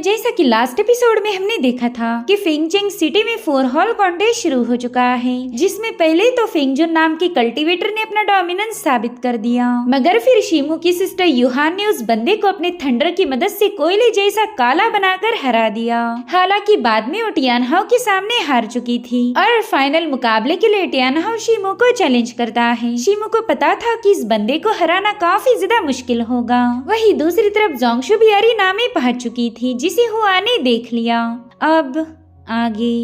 जैसा कि last episode में हमने देखा था कि फेंगचेंग सिटी में 4 हॉल कॉन्टेस्ट शुरू हो चुका है, जिसमें पहले तो फेंगजुन नाम के कल्टीवेटर ने अपना डोमिनेंस साबित कर दिया, मगर फिर शिमू की सिस्टर यूहान ने उस बंदे को अपने थंडर की मदद से कोयले जैसा काला बनाकर हरा दिया। हालांकि बाद में वो टियानहाओ के सामने हार चुकी थी और फाइनल मुकाबले के लिए टियानहाओ शिमू को चैलेंज करता है। शिमू को पता था कि इस बंदे को हराना काफी ज्यादा मुश्किल होगा। वही दूसरी तरफ जोंगशु भी अरीना में पहुंच चुकी थी, जिसे हुआ ने देख लिया। अब आगे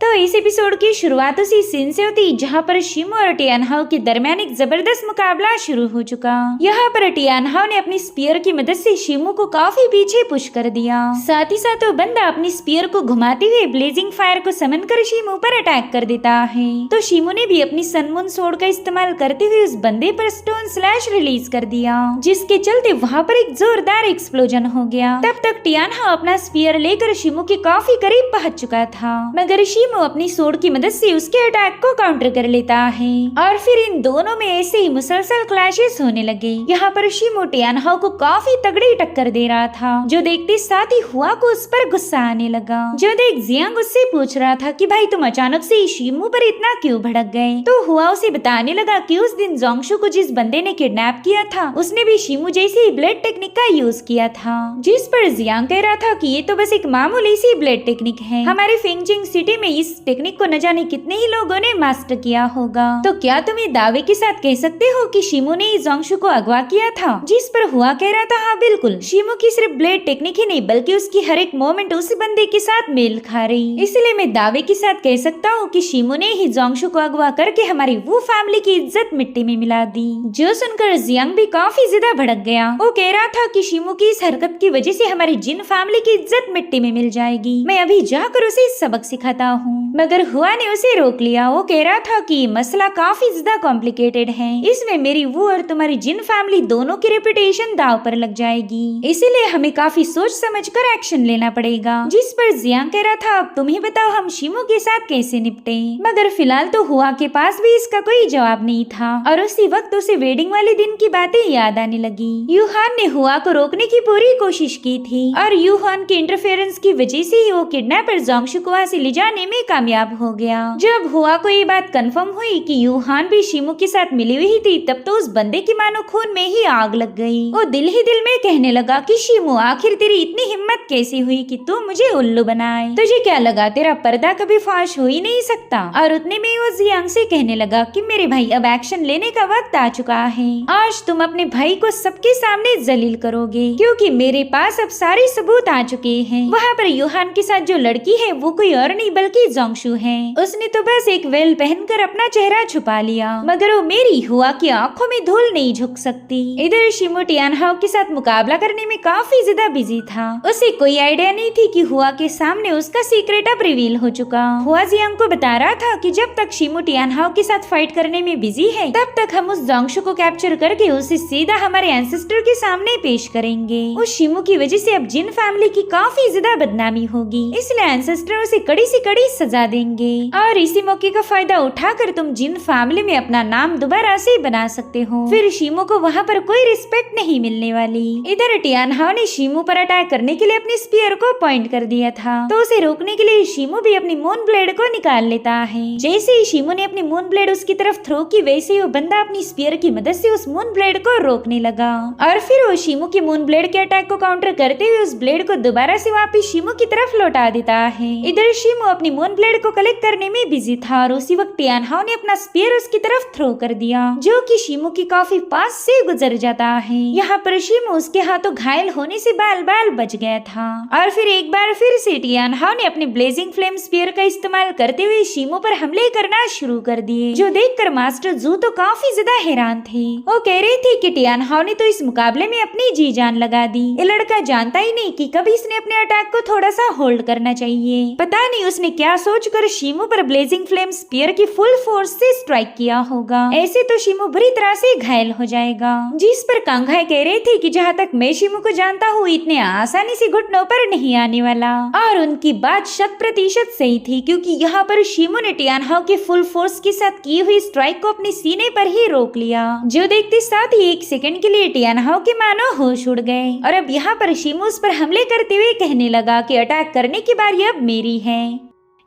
तो इस एपिसोड की शुरुआत उसी सीन से होती जहाँ पर शिमू और टियानहाओ के दरमियान एक जबरदस्त मुकाबला शुरू हो चुका। यहाँ पर टियानहाओ ने अपनी स्पीयर की मदद से शिमू को काफी पीछे पुश कर दिया। साथ ही साथ वो बंदा अपनी स्पीयर को घुमाते हुए ब्लेजिंग फायर को समन कर शिमू पर अटैक कर देता है। तो शिमू ने भी अपनी सनमून सोर्ड का इस्तेमाल करते हुए उस बंदे पर स्टोन स्लैश रिलीज कर दिया, जिसके चलते वहाँ पर एक जोरदार एक्सप्लोजन हो गया। तब तक टियानहाओ अपना स्पीयर लेकर शिमू के काफी करीब पहुँच चुका था, मगर शिमू अपनी सोर्ड की मदद से उसके अटैक को काउंटर कर लेता है और फिर इन दोनों में ऐसे ही मुसलसल क्लैशेस होने लगे। यहाँ पर शिमू टियानहाओ को काफी तगड़ी टक्कर दे रहा था, जो देखते साथ ही हुआ को उस पर गुस्सा आने लगा। जो देख जियांग उससे पूछ रहा था कि भाई तुम अचानक से शिमू पर इतना क्यों भड़क गए, तो हुआ उसे बताने लगा कि उस दिन जोंगशु को जिस बंदे ने किडनैप किया था उसने भी शिमू जैसी ब्लेड टेक्निक का यूज किया था, जिस पर जियांग कह रहा था कि ये तो बस एक मामूली सी ब्लेड टेक्निक है, हमारे फेंगचिंग सिटी में इस टेक्निक को न जाने कितने ही लोगों ने मास्टर किया होगा। तो क्या तुम ये दावे के साथ कह सकते हो कि शिमू ने इस जोंगशु को अगवा किया था? जिस पर हुआ कह रहा था हाँ बिल्कुल, शिमू की सिर्फ ब्लेड टेक्निक ही नहीं बल्कि उसकी हर एक मोमेंट उस बंदे के साथ मेल खा रही, इसलिए मैं दावे के साथ कह सकता हूँ कि शिमू ने ही जोंगशु को अगवा करके हमारी वो फैमिली की इज्जत मिट्टी में मिला दी। जो सुनकर जियांग भी काफी ज्यादा भड़क गया। वो कह रहा था कि शिमू की इस हरकत की वजह से हमारी जिन फैमिली की इज्जत मिट्टी में मिल जाएगी, मैं अभी जाकर उसे सबक सिखाता हूँ। मगर हुआ ने उसे रोक लिया। वो कह रहा था कि मसला काफी ज्यादा कॉम्प्लिकेटेड है, इसमें मेरी वो और तुम्हारी जिन फैमिली दोनों की रेपुटेशन दाव पर लग जाएगी, इसीलिए हमें काफी सोच समझकर एक्शन लेना पड़ेगा। जिस पर जियांग कह रहा था अब तुम ही बताओ हम शिमू के साथ कैसे निपटे। मगर फिलहाल तो हुआ के पास भी इसका कोई जवाब नहीं था और उसी वक्त उसे वेडिंग वाले दिन की बातें याद आने लगी। यूहान ने हुआ को रोकने की पूरी कोशिश की थी और यूहान के इंटरफेरेंस की वजह से ही वो किडनैपर जोंगशु को वहाँ से ले जाने में कामयाब हो गया। जब हुआ को ये बात कंफर्म हुई कि यूहान भी शिमू के साथ मिली हुई थी, तब तो उस बंदे की मानो खून में ही आग लग गई। वो दिल ही दिल में कहने लगा कि शिमू आखिर तेरी इतनी हिम्मत कैसी हुई कि तू मुझे उल्लू बनाए, तुझे क्या लगा तेरा पर्दा कभी फाश हो ही नहीं सकता। और उतने में वो जियांग से कहने लगा कि मेरे भाई अब एक्शन लेने का वक्त आ चुका है, आज तुम अपने भाई को सबके सामने जलील करोगे क्योंकि मेरे पास अब सारे सबूत आ चुके हैं। वहाँ पर यूहान के साथ जो लड़की है वो कोई और नहीं बल्कि जोंगशु है। उसने तो बस एक वेल पहनकर अपना चेहरा छुपा लिया, मगर वो मेरी हुआ की आंखों में धूल नहीं झुक सकती। इधर शिमू टियानहाओ के साथ मुकाबला करने में काफी ज्यादा बिजी था। उसे कोई आइडिया नहीं थी कि हुआ के सामने उसका सीक्रेट अब रिवील हो चुका। हुआ जियांग को बता रहा था कि जब तक शिमू टियानहाओ के साथ फाइट करने में बिजी है, तब तक हम उस जोंगशु को कैप्चर करके उसे सीधा हमारे एंसेस्टर के सामने पेश करेंगे। उस शिमू की वजह से अब जिन फैमिली की काफी ज्यादा बदनामी होगी, इसलिए एंसेस्टर उसे कड़ी से कड़ी सजा देंगे और इसी मौके का फायदा उठाकर तुम जिन फैमिली में अपना नाम दोबारा से बना सकते हो। फिर शिमू को वहाँ पर कोई रिस्पेक्ट नहीं मिलने वाली। इधर टियानहाओ ने शिमू पर अटैक करने के लिए अपनी स्पीयर को पॉइंट कर दिया था, तो उसे रोकने के लिए शिमू भी अपनी मून ब्लेड को निकाल लेता है। जैसे ही शिमू ने अपनी मून ब्लेड उसकी तरफ थ्रो की, वैसे ही वो बंदा अपनी स्पीयर की मदद से उस मून ब्लेड को रोकने लगा और फिर वो शिमू की मून ब्लेड के अटैक को काउंटर करते हुए उस ब्लेड को दोबारा से वापिस शिमू की तरफ लौटा देता है। इधर शिमू अपनी मून ब्लेड को कलेक्ट करने में बिजी था और उसी वक्त टियानहाओ ने अपना स्पीयर उसकी तरफ थ्रो कर दिया, जो कि शिमू की काफी पास से गुजर जाता है। यहाँ पर शिमू उसके हाथों घायल होने से बाल बाल बच गया था और फिर एक बार फिर से टियानहाओ ने अपने ब्लेजिंग फ्लेम स्पीयर का इस्तेमाल करते हुए शिमू पर हमले करना शुरू कर दिए, जो देखकर मास्टर जू तो काफी ज्यादा हैरान थे। वो कह रहे थे कि टियानहाओ ने तो इस मुकाबले में अपनी जी जान लगा दी, ये लड़का जानता ही नहीं कि कभी इसने अपने अटैक को थोड़ा सा होल्ड करना चाहिए। पता नहीं उसने क्या सोच चुकर शीमू पर ब्लेजिंग फ्लेम स्पीयर की फुल फोर्स से स्ट्राइक किया होगा। ऐसे तो शीमू बुरी तरह से घायल हो जाएगा। जिस पर कांघाई कह रहे थे कि जहाँ तक मैं शीमू को जानता हूँ इतने आसानी से घुटनों पर नहीं आने वाला। और उनकी बात 100% सही थी, क्योंकि यहाँ पर शीमू ने टियान हाओ के फुल फोर्स के साथ की हुई स्ट्राइक को अपने सीने पर ही रोक लिया, जो देखते साथ ही एक सेकंड के लिए टियान हाओ के मानो होश उड़ गए। और अब यहाँ पर शीमू उस पर हमले करते हुए कहने लगा कि अटैक करने की बारी अब मेरी है।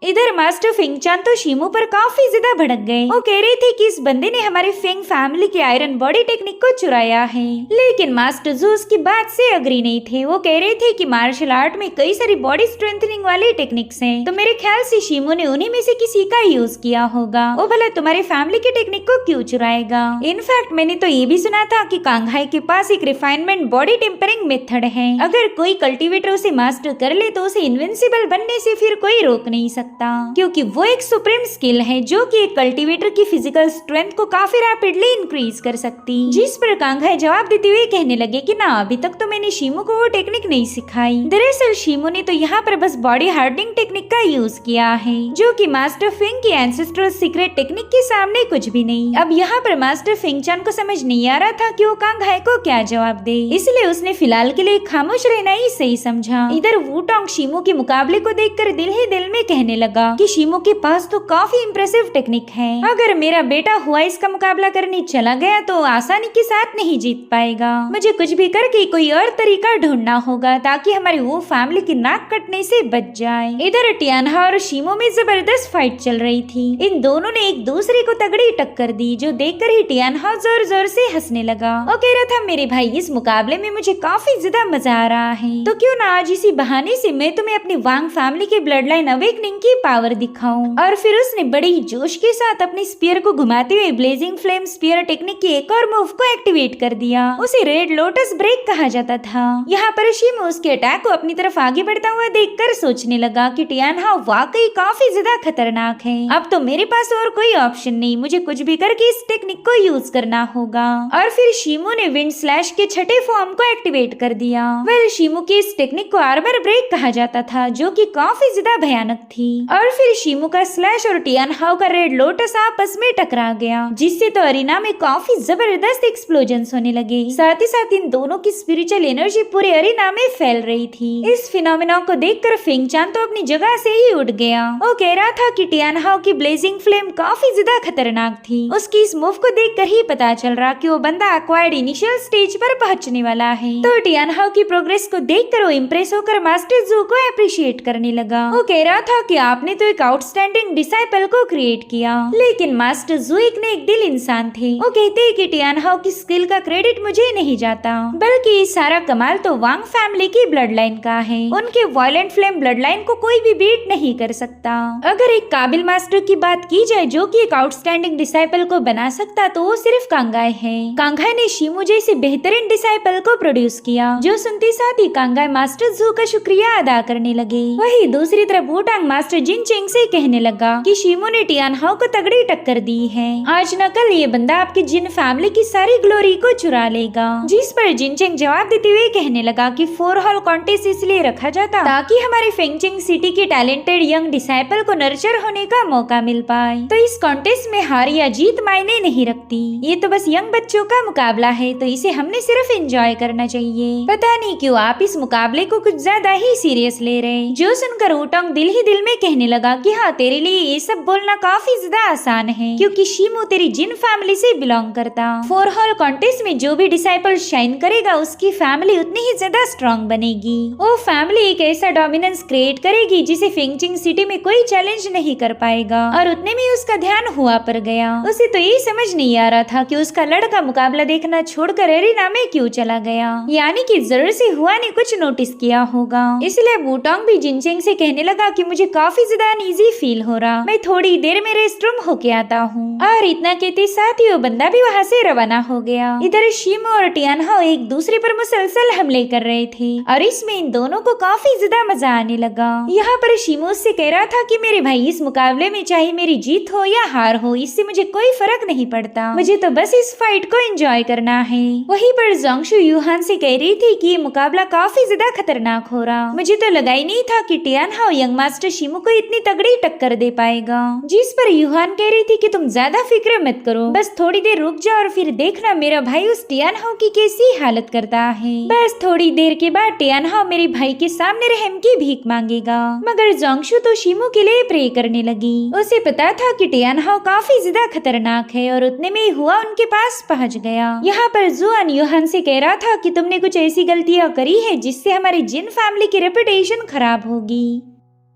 इधर मास्टर फेंग चान तो शीमू पर काफी ज्यादा भड़क गए। वो कह रहे थे कि इस बंदे ने हमारे फेंग फैमिली के आयरन बॉडी टेक्निक को चुराया है, लेकिन मास्टर जू उसकी बात से अग्री नहीं थे। वो कह रहे थे कि मार्शल आर्ट में कई सारी बॉडी स्ट्रेंथनिंग वाली टेक्निक्स हैं, तो मेरे ख्याल से शीमू ने उन्हीं में से किसी का यूज किया होगा। वो भला तुम्हारे फैमिली के टेक्निक को क्यों चुराएगा? इनफैक्ट मैंने तो ये भी सुना था कि कांघाई के पास एक रिफाइनमेंट बॉडी टेम्परिंग मेथड है। अगर कोई कल्टीवेटर उसे मास्टर कर ले तो उसे इनविंसिबल बनने से फिर कोई रोक नहीं सकता, क्योंकि वो एक सुप्रीम स्किल है जो कि एक कल्टीवेटर की फिजिकल स्ट्रेंथ को काफी रैपिडली इंक्रीज कर सकती। जिस पर कांघाई जवाब देते हुए कहने लगे कि ना, अभी तक तो मैंने शीमू को वो टेक्निक नहीं सिखाई। दरअसल शीमू ने तो यहाँ पर बस बॉडी हार्डनिंग टेक्निक का यूज किया है, जो कि मास्टर फेंग की एंसेस्ट्रल सीक्रेट टेक्निक के सामने कुछ भी नहीं। अब यहाँ पर मास्टर फेंग चान को समझ नहीं आ रहा था कि वो कांघाई को क्या जवाब दे, इसलिए उसने फिलहाल के लिए खामोश रहना ही सही समझा। इधर वूटोंग शीमू के मुकाबले को देखकर दिल ही दिल में कहने लगा कि शीमू के पास तो काफी इम्प्रेसिव टेक्निक है। अगर मेरा बेटा हुआ इसका मुकाबला करने चला गया तो आसानी के साथ नहीं जीत पाएगा। मुझे कुछ भी करके कोई और तरीका ढूंढना होगा ताकि हमारी वो फैमिली की नाक कटने से बच जाए। इधर टियान हाओ और शीमू में जबरदस्त फाइट चल रही थी। इन दोनों ने एक दूसरे को तगड़ी टक्कर दी, जो देखकर ही टियान हाओ जोर जोर से हंसने लगा। वो कह रहा था, मेरे भाई इस मुकाबले में मुझे काफी ज्यादा मजा आ रहा है, तो क्यों ना आज इसी बहाने से मैं तुम्हें अपनी वांग फैमिली के ब्लड लाइन अवेकनिंग की पावर दिखाऊं। और फिर उसने बड़े ही जोश के साथ अपनी स्पीयर को घुमाते हुए ब्लेजिंग फ्लेम स्पीयर टेक्निक की एक और मूव को एक्टिवेट कर दिया। उसे रेड लोटस ब्रेक कहा जाता था। यहाँ पर शीमू उसके अटैक को अपनी तरफ आगे बढ़ता हुआ देखकर सोचने लगा कि टियान हाओ वाकई काफी ज्यादा खतरनाक है। अब तो मेरे पास और कोई ऑप्शन नहीं, मुझे कुछ भी करके इस टेक्निक को यूज करना होगा। और फिर शीमू ने विंड स्लैश के छठे फॉर्म को एक्टिवेट कर दिया। वेल, शीमू की इस टेक्निक को आर्मर ब्रेक कहा जाता था, जो कि काफी ज्यादा भयानक थी। और फिर शीमू का स्लैश और टियान हाओ का रेड लोटस आपस में टकरा गया, जिससे तो अरीना में काफी जबरदस्त एक्सप्लोजन्स होने लगे। साथ ही साथ इन दोनों की स्पिरिचुअल एनर्जी पूरे अरीना में फैल रही थी। इस फिनोमेना को देखकर फेंग चान तो अपनी जगह से ही उठ गया। वो कह रहा था कि टियान हाओ की ब्लेजिंग फ्लेम काफी ज्यादा खतरनाक थी। उसकी इस मूव को देखकर ही पता चल रहा कि वो बंदा एक्वायर्ड इनिशियल स्टेज पर पहुंचने वाला है। तो टियान हाओ की प्रोग्रेस को देखकर वो इम्प्रेस होकर मास्टर जू को अप्रिशिएट करने लगा। वो कह रहा था कि आपने तो एक आउटस्टैंडिंग डिसाइपल को क्रिएट किया, लेकिन मास्टर जू एक ने एक दिल इंसान थे। वो कहते हैं कि टियान हाओ की स्किल का क्रेडिट मुझे नहीं जाता, बल्कि ये सारा कमाल तो वांग फैमिली की ब्लड लाइन का है। उनके वायलेंट फ्लेम ब्लड लाइन को कोई भी बीट नहीं कर सकता। अगर एक काबिल मास्टर की बात की जाए जो कि एक आउटस्टैंडिंग डिसाइपल को बना सकता, तो वो सिर्फ कांघाई है। कांघाई ने शीमू जैसे बेहतरीन डिसाइपल को प्रोड्यूस किया, जो सुनते साथ ही कांघाई मास्टर जू का शुक्रिया अदा करने लगे। वही दूसरी तरफ वूटांग मास्टर जिन चेंग से कहने लगा कि शीमू ने टियान हाओ को तगड़ी टक्कर दी है। आज न कल ये बंदा आपकी जिन फैमिली की सारी ग्लोरी को चुरा लेगा। जिस पर जिन चेंग जवाब देते हुए कहने लगा कि 4 हॉल कॉन्टेस्ट इसलिए रखा जाता ताकि हमारे फेंगचिंग सिटी के टैलेंटेड यंग डिसाइपल को नर्चर होने का मौका मिल पाए। तो इस कॉन्टेस्ट में हार या जीत मायने नहीं रखती, ये तो बस यंग बच्चों का मुकाबला है, तो इसे हमने सिर्फ एंजॉय करना चाहिए। पता नहीं क्यों आप इस मुकाबले को कुछ ज्यादा ही सीरियस ले रहे। जो सुनकर वूटोंग दिल ही दिल में कहने लगा कि हाँ, तेरे लिए ये सब बोलना काफी ज्यादा आसान है, क्योंकि शीमू तेरी जिन फैमिली से बिलोंग करता। 4 हॉल कॉन्टेस्ट में जो भी डिसाइपल शाइन करेगा उसकी फैमिली उतनी ही ज्यादा स्ट्रॉन्ग बनेगी। वो फैमिली एक ऐसा डोमिनेंस क्रिएट करेगी जिसे फेंगचिंग सिटी में कोई चैलेंज नहीं कर पाएगा। और उतने में उसका ध्यान हुआ पर गया। उसे तो ये समझ नहीं आ रहा था कि उसका लड़का मुकाबला देखना छोड़कर एरिना में क्यों चला गया, यानी कि जरूर से हुआ ने कुछ नोटिस किया होगा। इसलिए वूटोंग भी जिनचेंग से कहने लगा कि मुझे काफी ज्यादा अनईजी फील हो रहा, मैं थोड़ी देर में रेस्ट रूम होके आता हूँ। और इतना कहते साथ ही वो बंदा भी वहाँ से रवाना हो गया। इधर शीमू और टियान हाओ एक दूसरे पर मुसलसल हमले कर रहे थे और इसमें इन दोनों को काफी ज्यादा मजा आने लगा। यहाँ पर शीमू से कह रहा था कि मेरे भाई, इस मुकाबले में चाहे मेरी जीत हो या हार हो, इससे मुझे कोई फर्क नहीं पड़ता, मुझे तो बस इस फाइट को एंजॉय करना है। वहीं पर जोंगशू यूहान से कह रही थी कि ये मुकाबला काफी ज्यादा खतरनाक हो रहा, मुझे तो लगा ही नहीं था कि टियान हाओ यंग मास्टर शीमू को इतनी तगड़ी टक्कर दे पाएगा। जिस पर यूहान कह रही थी कि तुम ज्यादा फिक्र मत करो, बस थोड़ी देर रुक जाओ और फिर देखना मेरा भाई उस टियानहाओ की कैसी हालत करता है। बस थोड़ी देर के बाद टियानहाओ मेरे भाई के सामने रहम की भीख मांगेगा। मगर जोंगशु तो शिमू के लिए प्रे करने लगी। उसे पता था कि टियानहाओ काफी ज्यादा खतरनाक है और उतने में हुआ उनके पास पहुंच गया। यहाँ पर जुआन यूहान से कह रहा था कि तुमने कुछ ऐसी गलतियां करी है जिससे हमारी जिन फैमिली की रेपुटेशन खराब होगी।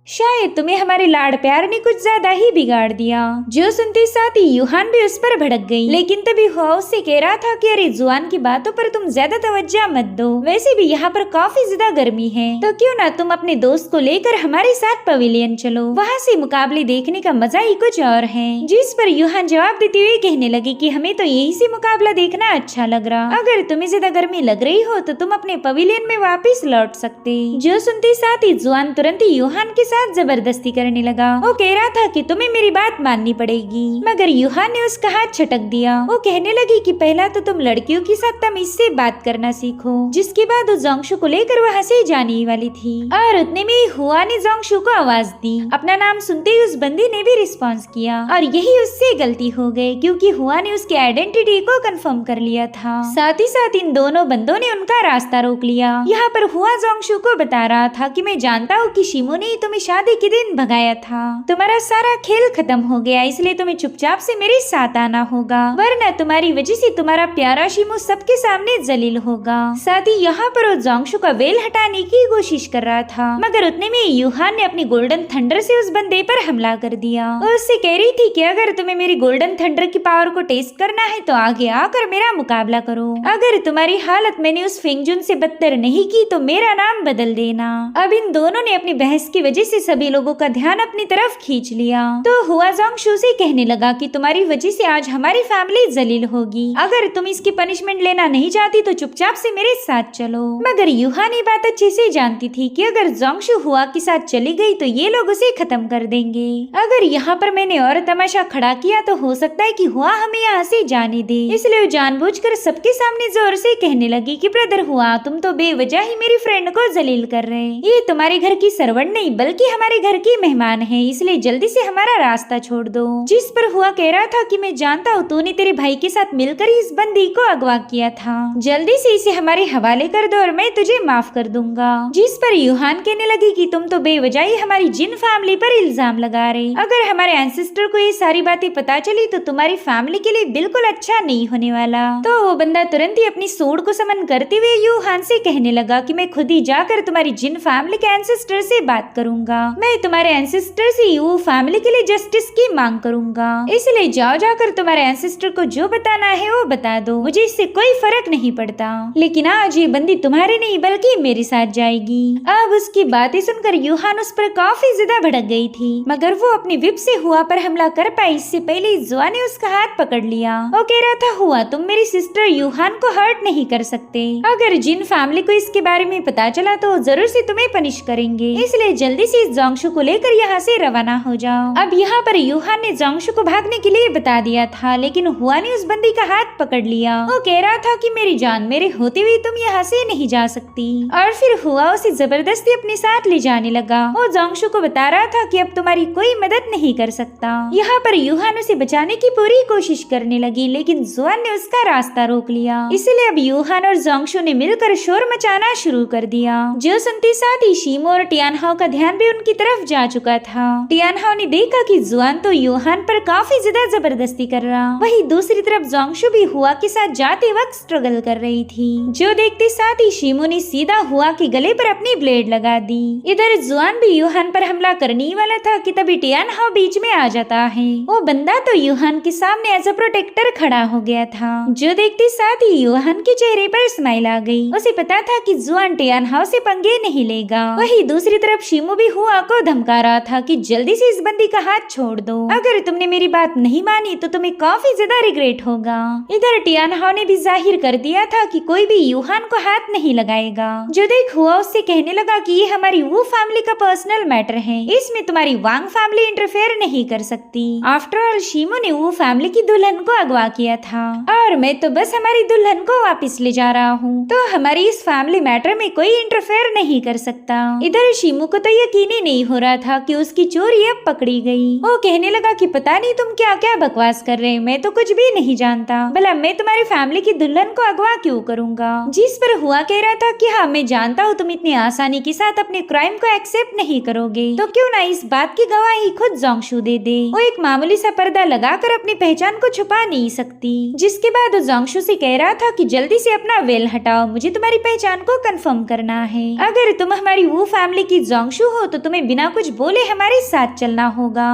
शायद तुम्हें हमारे लाड़ प्यार ने कुछ ज्यादा ही बिगाड़ दिया। जो सुनते साथ ही यूहान भी उस पर भड़क गई, लेकिन तभी हुआ उससे कह रहा था कि अरे जुआन की बातों पर तुम ज्यादा तवज्जो मत दो, वैसे भी यहाँ पर काफी ज्यादा गर्मी है, तो क्यों ना तुम अपने दोस्त को लेकर हमारे साथ पवेलियन चलो, वहाँ से मुकाबले देखने का मजा ही कुछ और है। जिस पर यूहान जवाब देते हुए कहने लगी कि हमें तो यही से मुकाबला देखना अच्छा लग रहा, अगर तुम्हें ज्यादा गर्मी लग रही हो तो तुम अपने पवेलियन में वापिस लौट सकते। जो सुनते साथ ही जुआन तुरंत ही यूहान के जबरदस्ती करने लगा। वो कह रहा था कि तुम्हें मेरी बात माननी पड़ेगी, मगर यूहान ने उसका हाथ छटक दिया। वो कहने लगी कि पहला तो तुम लड़कियों के साथ तमीज से बात करना सीखो। जिसके बाद वो जोंगशु को लेकर वहाँ से जाने वाली थी और उतने में हुआ ने जोंगशु को आवाज दी। अपना नाम सुनते ही उस बंदी ने भी रिस्पॉन्स किया और यही उससे गलती हो गई, क्योंकि हुआ ने उसकी आइडेंटिटी को कंफर्म कर लिया था। साथ ही साथ इन दोनों बंदों ने उनका रास्ता रोक लिया। यहाँ पर हुआ जोंगशु को बता रहा था कि मैं जानता हूँ कि शिमो ने तुम्हें शादी के दिन भगाया था, तुम्हारा सारा खेल खत्म हो गया, इसलिए तुम्हें चुपचाप से मेरे साथ आना होगा, वरना तुम्हारी वजह से तुम्हारा प्यारा शिमो सबके सामने जलील होगा। साथ ही यहाँ पर वो जोंगशु का वेल हटाने की कोशिश कर रहा था, मगर उतने में यूहान ने अपनी गोल्डन थंडर से उस बंदे पर हमला कर दिया और उससे कह रही थी कि अगर तुम्हें मेरी गोल्डन थंडर की पावर को टेस्ट करना है तो आगे आकर मेरा मुकाबला करो, अगर तुम्हारी हालत मैंने उस फेंगजुन से बदतर नहीं की तो मेरा नाम बदल देना। अब इन दोनों ने अपनी बहस की वजह से सभी लोगों का ध्यान अपनी तरफ खींच लिया, तो हुआ जोंगशु से कहने लगा कि तुम्हारी वजह से आज हमारी फैमिली जलील होगी, अगर तुम इसकी पनिशमेंट लेना नहीं चाहती तो चुपचाप से मेरे साथ चलो। मगर यूहान ये बात अच्छे से जानती थी कि अगर जोंगशु हुआ के साथ चली गई तो ये लोग उसे खत्म कर देंगे। अगर यहाँ पर मैंने और तमाशा खड़ा किया तो हो सकता है कि हुआ हमें यहाँ से जाने दे, इसलिए वो जानबूझकर सबके सामने जोर से कहने लगी कि ब्रदर हुआ, तुम तो बेवजह ही मेरी फ्रेंड को जलील कर रहे, ये तुम्हारे घर की सर्वेंट नहीं बल्कि हमारे घर की मेहमान है, इसलिए जल्दी से हमारा रास्ता छोड़ दो। जिस पर हुआ कह रहा था कि मैं जानता हूँ तूने तेरे भाई के साथ मिलकर इस बंदी को अगवा किया था, जल्दी से इसे हमारे हवाले कर दो और मैं तुझे माफ कर दूंगा। जिस पर यूहान कहने लगी कि तुम तो बेवजह ही हमारी जिन फैमिली पर इल्जाम लगा रहे, अगर हमारे एंसेस्टर को ये सारी बातें पता चली तो तुम्हारी फैमिली के लिए बिल्कुल अच्छा नहीं होने वाला। तो वो बंदा तुरंत ही अपनी सूंड को समन करते हुए यूहान से कहने लगा कि मैं खुद ही जाकर तुम्हारी जिन फैमिली के एंसेस्टर से बात करूंगा, मैं तुम्हारे एंसेस्टर से यू फैमिली के लिए जस्टिस की मांग करूंगा, इसलिए जाओ जाकर तुम्हारे एंसेस्टर को जो बताना है वो बता दो, मुझे इससे कोई फर्क नहीं पड़ता, लेकिन आज ये बंदी तुम्हारे नहीं बल्कि मेरे साथ जाएगी। अब उसकी बातें सुनकर यूहान उस पर काफी ज्यादा भड़क गई थी, मगर वो अपनी विप से हुआ पर हमला कर पाई इससे पहले जुआ ने उसका हाथ पकड़ लिया। वो कह रहा था हुआ तुम मेरी सिस्टर यूहान को हर्ट नहीं कर सकते, अगर जिन फैमिली को इसके बारे में पता चला तो जरूर से तुम्हें पनिश करेंगे, इसलिए जल्दी से इस जोंगशु को लेकर यहाँ से रवाना हो जाओ। अब यहाँ पर यूहान ने जोंगशु को भागने के लिए बता दिया था, लेकिन हुआ ने उस बंदी का हाथ पकड़ लिया। वो कह रहा था कि मेरी जान मेरे होते हुए तुम यहाँ से नहीं जा सकती, और फिर हुआ उसे जबरदस्ती अपने साथ ले जाने लगा। वो जोंगशु को बता रहा था कि अब तुम्हारी कोई मदद नहीं कर सकता। यहाँ पर यूहान उसे बचाने की पूरी कोशिश करने लगी, लेकिन जुआन ने उसका रास्ता रोक लिया, इसलिए अब यूहान और जोंगशु ने मिलकर शोर मचाना शुरू कर दिया। जो सुनते साथ ही शिमो और टियानहाओ का ध्यान भी उनकी तरफ जा चुका था। टियानहाओ ने देखा कि जुआन तो यूहान पर काफी ज्यादा जबरदस्ती कर रहा, वहीं दूसरी तरफ जोंगशु भी हुआ के साथ जाते वक्त स्ट्रगल कर रही थी। जो देखते साथ ही शिमो ने सीधा हुआ के गले पर अपनी ब्लेड लगा दी। इधर जुआन भी यूहान पर हमला करने वाला था कि तभी टियानहाओ बीच में आ जाता है। वो बंदा तो यूहान के सामने एज अ प्रोटेक्टर खड़ा हो गया था। जो देखते साथ ही यूहान के चेहरे पर स्माइल आ गई। उसे पता था कि जुआन टियानहाओ से पंगे नहीं लेगा। वहीं दूसरी तरफ शिमो भी हुआ को धमका रहा था कि जल्दी से इस बंदी का हाथ छोड़ दो, अगर तुमने मेरी बात नहीं मानी तो तुम्हें काफी ज्यादा रिग्रेट होगा। इधर टियानहाओ ने भी जाहिर कर दिया था कि कोई भी यूहान को हाथ नहीं लगाएगा। जो देख हुआ उससे कहने लगा कि ये हमारी वो फैमिली का पर्सनल मैटर है, इसमें तुम्हारी वांग फैमिली इंटरफेयर नहीं कर सकती। आफ्टर ऑल शिमो ने वो फैमिली की दुल्हन को अगवा किया था और मैं तो बस हमारी दुल्हन को वापस ले जा रहा हूँ, तो हमारी इस फैमिली मैटर में कोई इंटरफेयर नहीं कर सकता। इधर शिमो को तो यकीन यकीन ही नहीं हो रहा था कि उसकी चोरी अब पकड़ी गई। वो कहने लगा कि पता नहीं तुम क्या क्या बकवास कर रहे, मैं तो कुछ भी नहीं जानता, भला मैं तुम्हारी फैमिली की दुल्हन को अगवा क्यों करूंगा। जिस पर हुआ कह रहा था कि हाँ मैं जानता हूँ तुम इतनी आसानी के साथ अपने क्राइम को एक्सेप्ट नहीं करोगे, तो क्यों ना इस बात की गवाही खुद जोंगशू दे दे। वो एक मामूली सा पर्दा लगाकर अपनी पहचान को छुपा नहीं सकती। जिसके बाद वो जोंगशू से कह रहा था कि जल्दी से अपना वेल हटाओ, मुझे तुम्हारी पहचान को कंफर्म करना है। अगर तुम हमारी वो फैमिली की जोंगशू हो तो तुम्हें बिना कुछ बोले हमारे साथ चलना होगा।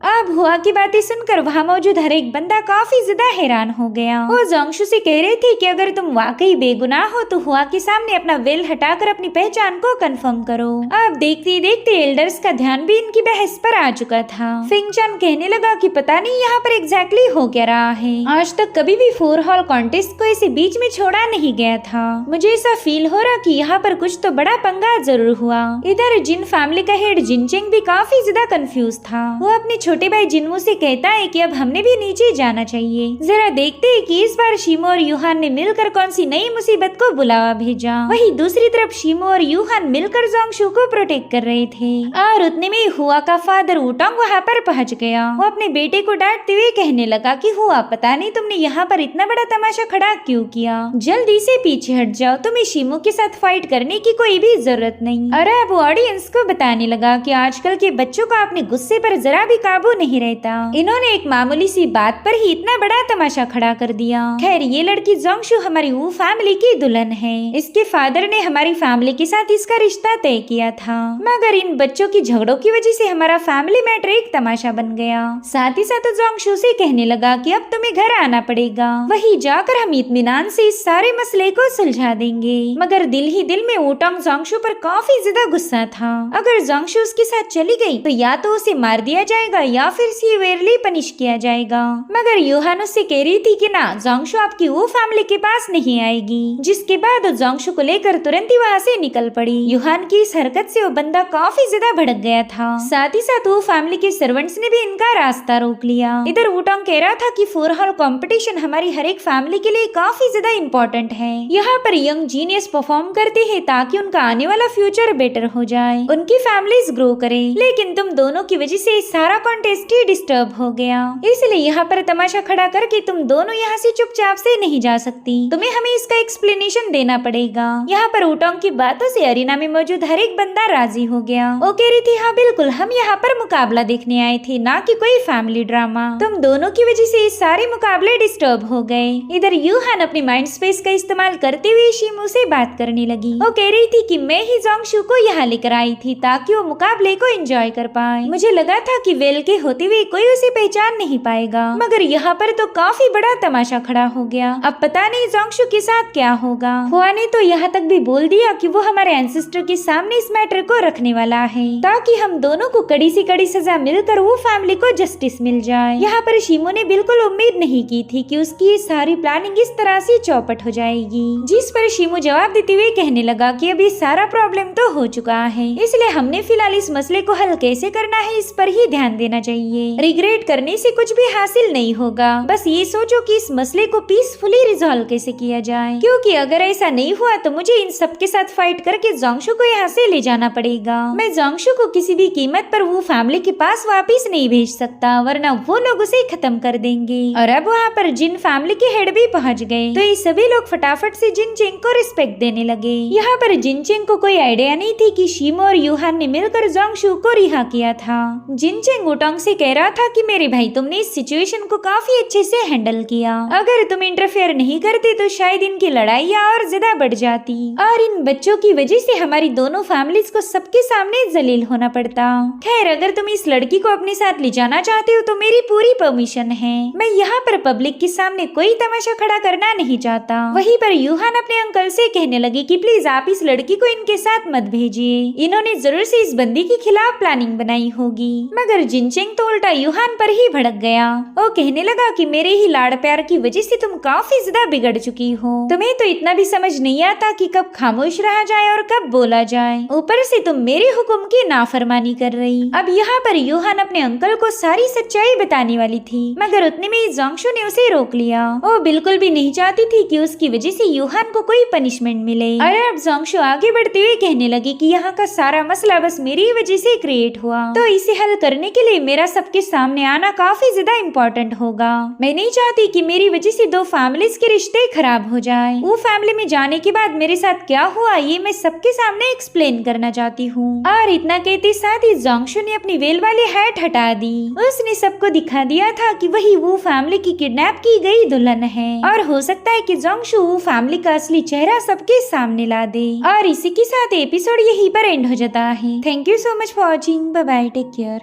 अब हुआ की बातें सुनकर वहाँ मौजूद हर एक बंदा काफी ज्यादा हैरान हो गया। वो जोंगशू से कह रही थी कि अगर तुम वाकई बेगुनाह हो तो हुआ के सामने अपना वेल हटाकर अपनी पहचान को कंफर्म करो। अब देखते देखते एल्डर्स का ध्यान भी इनकी बहस पर आ चुका था। फिंगचन कहने लगा कि पता नहीं यहाँ पर एग्जैक्टली हो क्या रहा है, आज तक कभी भी 4 हॉल कॉन्टेस्ट को ऐसे बीच में छोड़ा नहीं गया था। मुझे ऐसा फील हो रहा कि यहाँ पर कुछ तो बड़ा पंगा जरूर हुआ। इधर जिन फैमिली का हेड जिनचेंग भी काफी ज्यादा कंफ्यूज था। वो अपने छोटे भाई जिन्मू से कहता है कि अब हमने भी नीचे जाना चाहिए, जरा देखते हैं कि इस बार शिमो और यूहान ने मिलकर कौन सी नई मुसीबत को बुलावा भेजा। वहीं दूसरी तरफ शिमो और यूहान मिलकर जोंगशू को प्रोटेक्ट कर रहे थे। और उतने में हुआ का फादर वुटांग वहाँ पर पहुँच गया। वो अपने बेटे को डांटते हुए कहने लगा कि हुआ पता नहीं तुमने यहाँ पर इतना बड़ा तमाशा खड़ा क्यों किया, जल्दी से पीछे हट जाओ, तुम्हें शिमो के साथ फाइट करने की कोई भी जरूरत नहीं। और अब ऑडियंस को बताने लगा कि आजकल के बच्चों का अपने गुस्से पर जरा भी काबू नहीं रहता। इन्होंने एक मामूली सी बात पर ही इतना बड़ा तमाशा खड़ा कर दिया। खैर ये लड़की जोंगशू हमारी वो फैमिली की दुल्हन है। इसके फादर ने हमारी फैमिली के साथ इसका रिश्ता तय किया था, मगर इन बच्चों की झगड़ों की वजह से हमारा फैमिली मैटर एक तमाशा बन गया। साथ ही साथ जोंगशू से कहने लगा कि अब तुम्हें घर आना पड़ेगा, वहीं जाकर हम इत्मीनान से इस सारे मसले को सुलझा देंगे। मगर दिल ही दिल में वुटांग जोंगशू पर काफी ज्यादा गुस्सा था। अगर जोंगशू उसके साथ चली गई तो या तो उसे मार दिया जाएगा या फिर सीवियरली पनिश किया जाएगा। मगर यूहान उससे कह रही थी कि ना, जोंगशू आपकी वो फैमिली के पास नहीं आएगी। जिसके बाद जोंगशू को लेकर तुरंत ही वहाँ से निकल पड़ी। यूहान की इस हरकत से वो बंदा काफी ज्यादा भड़क गया था। साथ ही साथ वो फैमिली के सर्वेंट्स ने भी इनका रास्ता रोक लिया। इधर वुटांग कह रहा था कि 4 हॉल कंपटीशन हमारी हर एक फैमिली के लिए काफी ज्यादा इम्पोर्टेंट है। यहाँ पर यंग जीनियस परफॉर्म करते हैं ताकि उनका आने वाला फ्यूचर बेटर हो जाए, उनकी फैमिलीज ग्रो करे। लेकिन तुम दोनों की वजह से सारा कॉन्टेस्ट ही डिस्टर्ब हो गया, इसलिए यहाँ पर तमाशा खड़ा करके तुम दोनों यहाँ से चुपचाप से नहीं जा सकती, तुम्हें हमें इसका एक्सप्लेनेशन देना पड़ेगा। यहाँ पर वुटांग की बातों से अरीना में मौजूद हर एक बंदा राजी हो गया। वो कह रही थी हाँ बिल्कुल, हम यहाँ पर मुकाबला देखने आए थे, ना कि कोई फैमिली ड्रामा। तुम दोनों की वजह से सारे मुकाबले डिस्टर्ब हो गए। इधर यूहान अपनी माइंड स्पेस का इस्तेमाल करते हुए शिमू से बात करने लगी। वो कह रही थी कि मैं ही जोंगशू को यहाँ लेकर आई थी ताकि वो मुकाबले को एंजॉय कर पाए। मुझे लगा था कि वेल के होते हुए कोई उसे पहचान नहीं पाएगा, मगर यहाँ पर तो काफी बड़ा तमाशा खड़ा हो गया। अब पता नहीं जोंगशू के साथ क्या होगा। हुआ ने तो यहाँ तक भी बोल दिया कि वो हमारे एंसेस्टर के सामने इस मैटर को रखने वाला है ताकि हम दोनों को कड़ी सी कड़ी सजा मिलकर वो फैमिली को जस्टिस मिल जाए। यहाँ पर शिमो ने बिल्कुल उम्मीद नहीं की थी कि उसकी सारी प्लानिंग इस तरह से चौपट हो जाएगी। जिस पर शिमो जवाब देते हुए कहने लगा कि अभी सारा प्रॉब्लम तो हो चुका है, इसलिए हमने फिलहाल इस मसले को हल कैसे करना है इस पर ही ध्यान देना चाहिए। रिग्रेट करने से कुछ भी हासिल नहीं होगा, बस ये सोचो कि इस मसले को पीसफुली रिजॉल्व कैसे किया जाए, क्योंकि अगर ऐसा नहीं हुआ तो मुझे इन सब के साथ फाइट करके जोंगशू को यहाँ से ले जाना पड़ेगा। मैं जोंगशू को किसी भी कीमत पर वो फैमिली के पास वापिस नहीं भेज सकता, वरना वो लोग उसे खत्म कर देंगे। और अब वहाँ पर जिन फैमिली के हेड भी पहुँच गए तो ये सभी लोग फटाफट से जिनचेंग को रिस्पेक्ट देने लगे। यहाँ पर जिनचेंग को कोई आइडिया नहीं थी कि शिमो और यूहान ने मिलकर जोंगशू को रिहा किया था। जिनचेंग वुटांग से कह रहा था कि मेरे भाई तुमने इस सिचुएशन को काफी अच्छे से हैंडल किया, अगर तुम इंटरफेयर नहीं करते तो शायद इनकी लड़ाइयाँ और ज्यादा बढ़ जाती और इन बच्चों की वजह से हमारी दोनों फैमिलीज को सबके सामने जलील होना पड़ता। खैर अगर तुम इस लड़की को अपने साथ ले जाना चाहते हो तो मेरी पूरी परमिशन है। मैं यहाँ पर पब्लिक के सामने कोई तमाशा खड़ा करना नहीं चाहता। वहीं पर यूहान अपने अंकल से कहने लगी कि प्लीज आप इस लड़की को इनके साथ मत भेजिए, इन्होंने जरूर से इस बंदी के खिलाफ प्लानिंग बनाई होगी। मगर जिन फेंगचेंग तो उल्टा यूहान पर ही भड़क गया। वो कहने लगा कि मेरे ही लाड़ प्यार की वजह से तुम काफी ज्यादा बिगड़ चुकी हो। तुम्हें तो इतना भी समझ नहीं आता कि कब खामोश रहा जाए और कब बोला जाए। ऊपर से तुम मेरे हुक्म की नाफरमानी कर रही। अब यहाँ पर यूहान अपने अंकल को सारी सच्चाई बताने वाली थी, मगर उतने में जोंगशू ने उसे रोक लिया। वो बिल्कुल भी नहीं चाहती थी कि उसकी वजह से यूहान को कोई पनिशमेंट मिले। और अब जोंगशू आगे बढ़ते हुए कहने लगी कि यहाँ का सारा मसला बस मेरी वजह से क्रिएट हुआ, तो इसे हल करने के लिए मेरा सबके सामने आना काफी ज्यादा इम्पोर्टेंट होगा। मैं नहीं चाहती कि मेरी वजह से दो फैमिलीज के रिश्ते खराब हो जाए। वो फैमिली में जाने के बाद मेरे साथ क्या हुआ ये मैं सबके सामने एक्सप्लेन करना चाहती हूँ। और इतना कहते साथ ही जोंगशू ने अपनी वेल वाली हैट हटा दी। उसने सबको दिखा दिया था कि वही वो फैमिली की किडनैप की गई दुल्हन है, और हो सकता है कि जोंगशू वो फैमिली का असली चेहरा सबके सामने ला दे। और इसी के साथ एपिसोड यहीं पर एंड हो जाता है। Thank you so much for watching. Bye bye, take care.